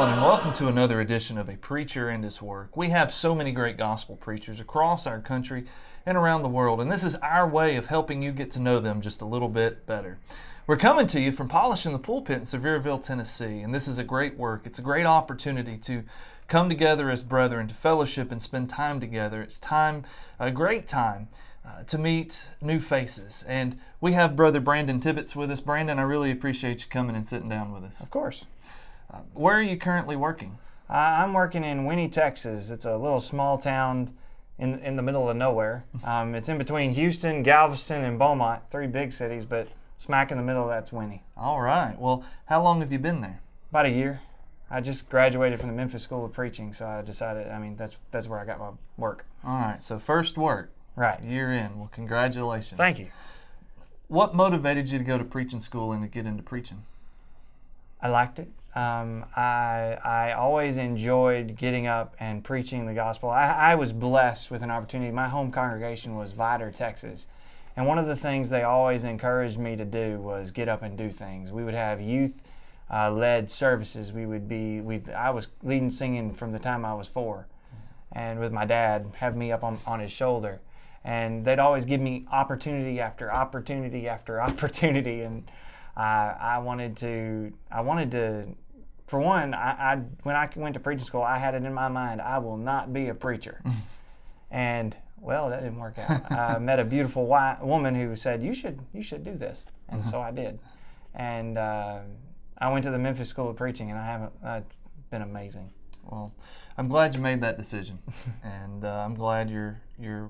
Alan, and welcome to another edition of A Preacher and His Work. We have so many great gospel preachers across our country and around the world, and this is our way of helping you get to know them just a little bit better. We're coming to you from Polishing the Pulpit in Sevierville, Tennessee, and this is a great work. It's a great opportunity to come together as brethren, to fellowship and spend time together. It's a great time to meet new faces. And we have Brother Brandon Tibbits with us. Brandon, I really appreciate you coming and sitting down with us. Of course. Where are you currently working? I'm working in Winnie, Texas. It's a little small town in the middle of nowhere. It's in between Houston, Galveston, and Beaumont, three big cities, but smack in the middle, that's Winnie. All right. Well, how long have you been there? About a year. I just graduated from the Memphis School of Preaching, so I decided, that's where I got my work. All right. So first work. Right. Year in. Well, congratulations. Thank you. What motivated you to go to preaching school and to get into preaching? I liked it. I always enjoyed getting up and preaching the gospel. I was blessed with an opportunity. My home congregation was Vidor, Texas. And one of the things they always encouraged me to do was get up and do things. We would have youth-led services. I was leading singing from the time I was 4. And with my dad, have me up on his shoulder. And they'd always give me opportunity after opportunity after opportunity. And I wanted to, for one, when I went to preaching school, I had it in my mind, I will not be a preacher. And, well, that didn't work out. I met a beautiful woman who said, you should do this. And so I did. And I went to the Memphis School of Preaching, and it's been amazing. Well, I'm glad you made that decision. And I'm glad you're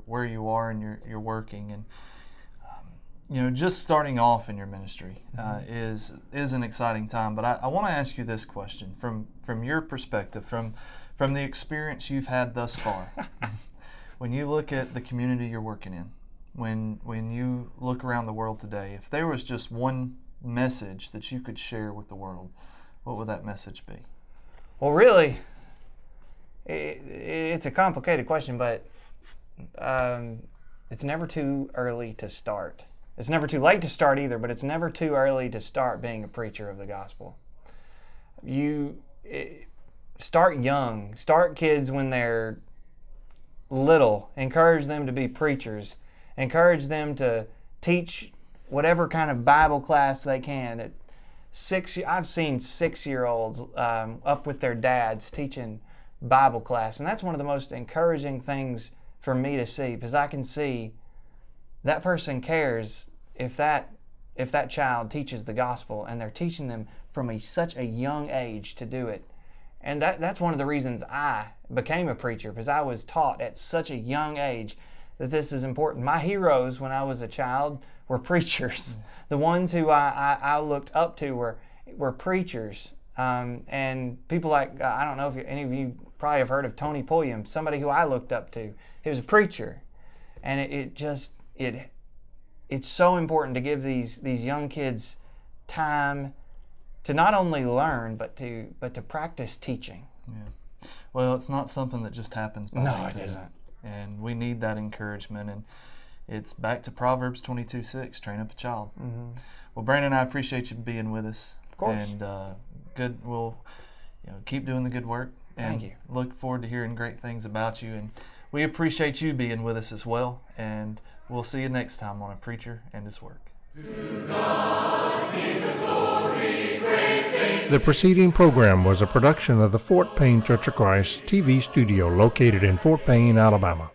where you are and you're working. And just starting off in your ministry is an exciting time. But I want to ask you this question from your perspective, from the experience you've had thus far. When you look at the community you're working in, when you look around the world today, if there was just one message that you could share with the world, what would that message be? Well, really, it's a complicated question, but it's never too early to start. It's never too late to start either, but it's never too early to start being a preacher of the gospel. Start young. Start kids when they're little. Encourage them to be preachers. Encourage them to teach whatever kind of Bible class they can. I've seen 6-year-olds up with their dads teaching Bible class, and that's one of the most encouraging things for me to see, because I can see that person cares if that child teaches the gospel, and they're teaching them from such a young age to do it. And that's one of the reasons I became a preacher, because I was taught at such a young age that this is important. My heroes when I was a child were preachers. The ones who I looked up to were preachers. And people like, I don't know if any of you probably have heard of Tony Pulliam, somebody who I looked up to. He was a preacher. And it's so important to give these young kids time to not only learn, but to practice teaching. Yeah. Well, it's not something that just happens by accident. No, it isn't. And we need that encouragement. And it's back to Proverbs 22:6, train up a child. Mm-hmm. Well, Brandon, I appreciate you being with us. Of course. And we'll keep doing the good work. And thank you. Look forward to hearing great things about you. And we appreciate you being with us as well. And we'll see you next time on A Preacher and His Work. To God be the glory, great things. The preceding program was a production of the Fort Payne Church of Christ TV studio located in Fort Payne, Alabama.